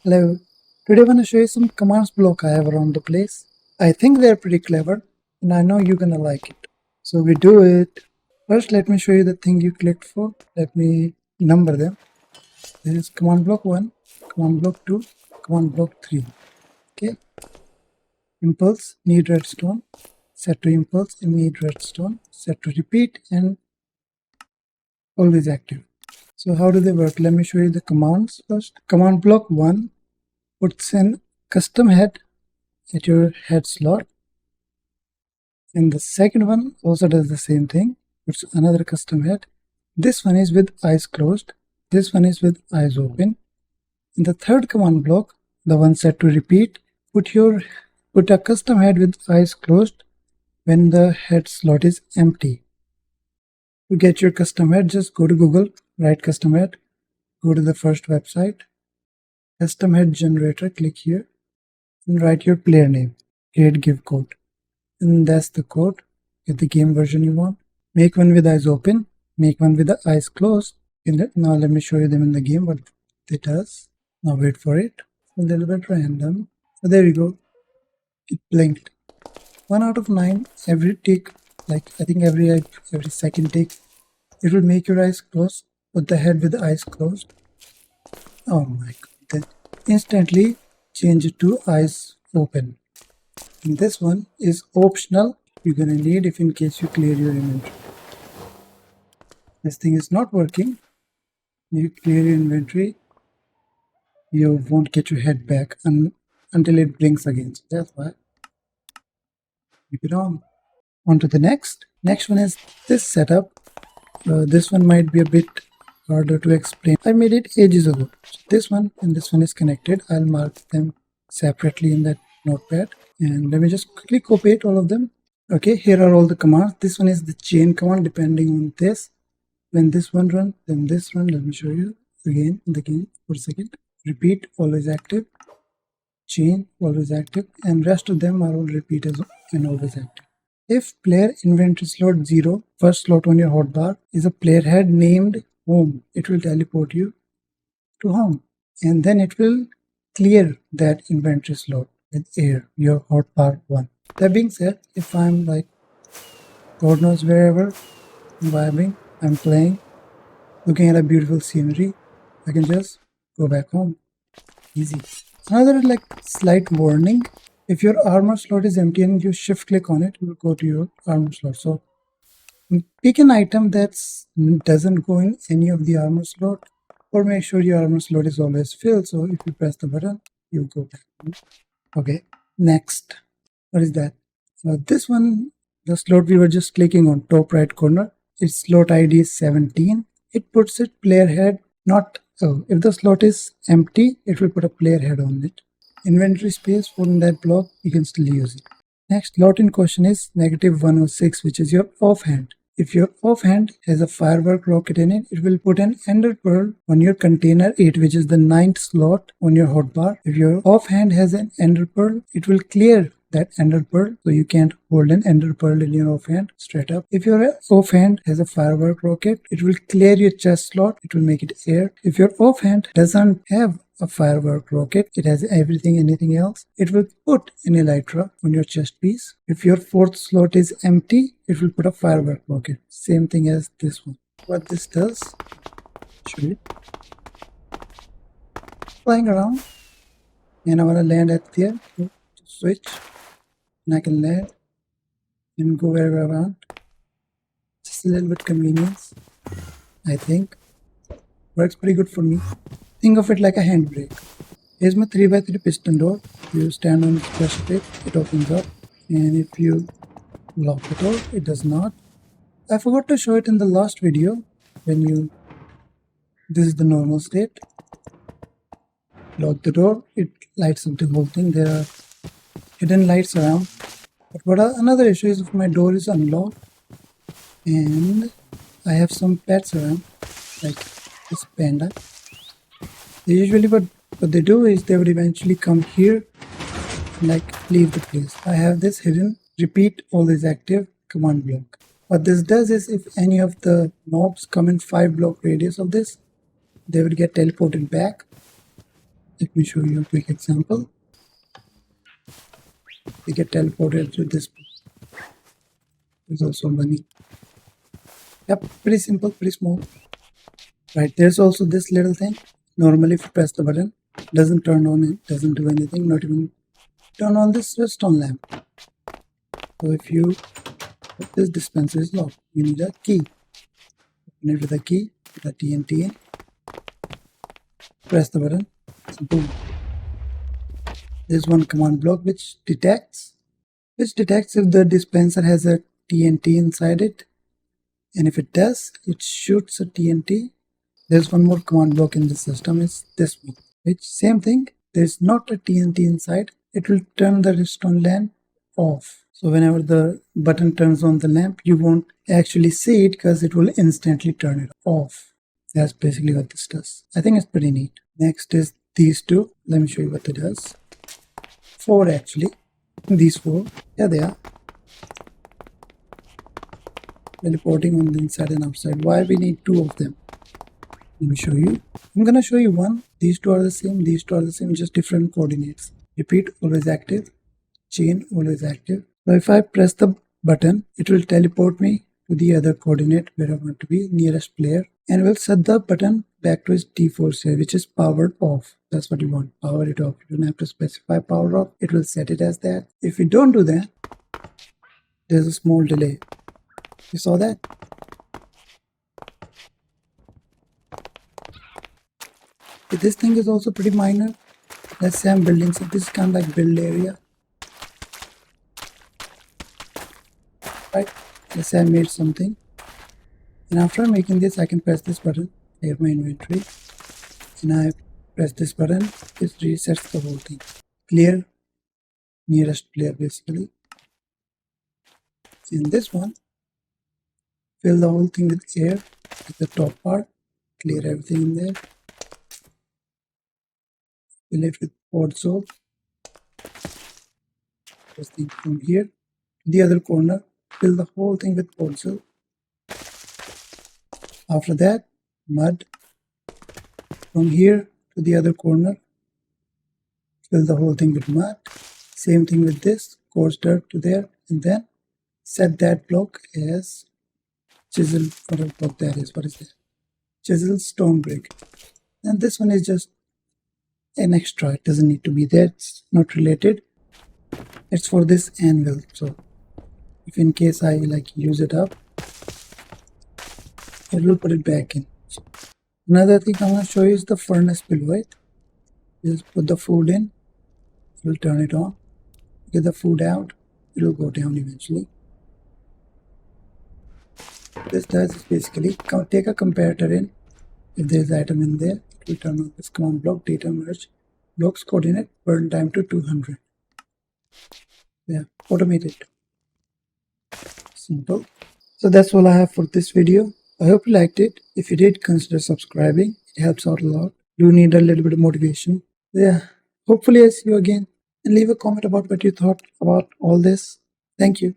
Hello, today I want to show you some commands block I have around the place. I think they're pretty clever and I know you're gonna like it. So we do it. First let me show you the thing you clicked for. Let me number them. This is command block 1, command block 2, command block 3. Okay. Impulse, need redstone, set to impulse and need redstone, set to repeat and always active. So how do they work? Let me show you the commands first. Command block 1 puts an custom head at your head slot, and the second one also does the same thing. It's another custom head. This one is with eyes closed, this one is with eyes open. In the third command block, the one set to repeat, put a custom head with eyes closed when the head slot is empty. To get your custom head, just go to Google, write custom head, go to the first website, custom head generator, click here and write your player name, create give code. And that's the code. Get the game version you want. Make one with eyes open, make one with the eyes closed. Now let me show you them in the game what it does. Now wait for it. A little bit random. So there you go. It blinked. 1 out of 9 every tick, like I think every second tick, it will make your eyes close. Put the head with the eyes closed. Oh my god. Then instantly change it to eyes open. And this one is optional. You're gonna need if in case you clear your inventory. This thing is not working. You clear your inventory, you won't get your head back until it blinks again. So that's why. Keep it on. On to the next. Next one is this setup. This one might be a bit harder to explain. I made it ages ago. So this one and this one is connected. I'll mark them separately in that notepad. And let me just quickly copy it, all of them. Okay, here are all the commands. This one is the chain command depending on this. When this one runs, then this one. Let me show you again in the game for a second. Repeat, always active. Chain, always active. And rest of them are all repeat and always active. If player inventory slot 0, first slot on your hotbar, is a player head named home, it will teleport you to home. And then it will clear that inventory slot with air, your hotbar 1. That being said, if I'm like, God knows wherever, I'm vibing, I'm playing, looking at a beautiful scenery, I can just go back home. Easy. Another like slight warning, if your armor slot is empty and you shift click on it, you will go to your armor slot. So pick an item that doesn't go in any of the armor slot, or make sure your armor slot is always filled. So if you press the button, you go back. Okay, next. What is that? So this one, the slot we were just clicking on, top right corner, its slot ID is 17. It puts it player head, not, if the slot is empty, it will put a player head on it. Inventory space for that block, you can still use it. Next slot in question is -106, which is your offhand. If your offhand has a firework rocket in it, it will put an ender pearl on your container 8, which is the 9th slot on your hotbar. If your offhand has an ender pearl, it will clear that ender pearl, so you can't hold an ender pearl in your offhand straight up. If your offhand has a firework rocket, it will clear your chest slot, it will make it air. If your offhand doesn't have a firework rocket, it has anything else, it will put an elytra on your chest piece. If your 4th slot is empty, it will put a firework rocket, same thing as this one. What this does, show you, flying around, and I want to land at there, switch, and I can land and go wherever I want. Just a little bit convenience, I think. Works pretty good for me. Think of it like a handbrake. Here's my 3x3 piston door. You stand on its pressure plate, it opens up, and if you lock the door, it does not. I forgot to show it in the last video. This is the normal state. Lock the door, it lights up the whole thing. There are hidden lights around. But another issue is if my door is unlocked and I have some pets around, like this panda. Usually what they do is they would eventually come here and like leave the place. I have this hidden repeat always active command block. What this does is if any of the mobs come in 5 block radius of this, they would get teleported back. Let me show you a quick example. We get teleported to this. There's also money. Yep, pretty simple, pretty smooth. Right, there's also this little thing. Normally if you press the button, doesn't turn on, it doesn't do anything, not even turn on this redstone lamp. So if this dispenser is locked, you need a key. Open it with a key, put the TNT in, press the button, and boom. There's one command block which detects if the dispenser has a TNT inside it, and if it does, it shoots a TNT. There's one more command block in the system, it's this one. Which same thing, there's not a TNT inside, it will turn the redstone lamp off. So whenever the button turns on the lamp, you won't actually see it because it will instantly turn it off. That's basically what this does. I think it's pretty neat. Next is these two. Let me show you what it does. 4 actually. These 4. Yeah, they are. Teleporting on the inside and outside. Why we need 2 of them? Let me show you. I'm gonna show you one. These 2 are the same. These 2 are the same, just different coordinates. Repeat, always active. Chain, always active. So if I press the button, it will teleport me to the other coordinate where I want to be, nearest player, and will set the button back to its default state, which is powered off. That's what you want, power it off. You don't have to specify power off, it will set it as that. If you don't do that, there's a small delay. You saw that? This thing is also pretty minor. Let's say I'm building, so this is kind of like build area. Right? Let's say I made something, and after making this, I can press this button, clear my inventory, and I press this button, it resets the whole thing. Clear nearest player basically. In this one, fill the whole thing with air at the top part, clear everything in there, fill it with Otiose. This thing from here to the other corner, fill the whole thing with Otiose. After that, mud. From here to the other corner, fill the whole thing with mud. Same thing with this, coarse dirt to there, and then set that block as chisel. Whatever block that is, what is that? Chisel stone brick. And this one is just an extra, it doesn't need to be there, it's not related. It's for this anvil, so if in case I like use it up, it will put it back in. So another thing I'm going to show you is the furnace below it. Just put the food in, it will turn it on. Get the food out, it will go down eventually. This does is basically take a comparator in. If there's an item in there, it will turn on this command block, data merge, blocks coordinate, burn time to 200. Yeah, automated. Simple. So that's all I have for this video. I hope you liked it. If you did, consider subscribing. It helps out a lot. Do need a little bit of motivation. Yeah, hopefully I see you again. And leave a comment about what you thought about all this. Thank you.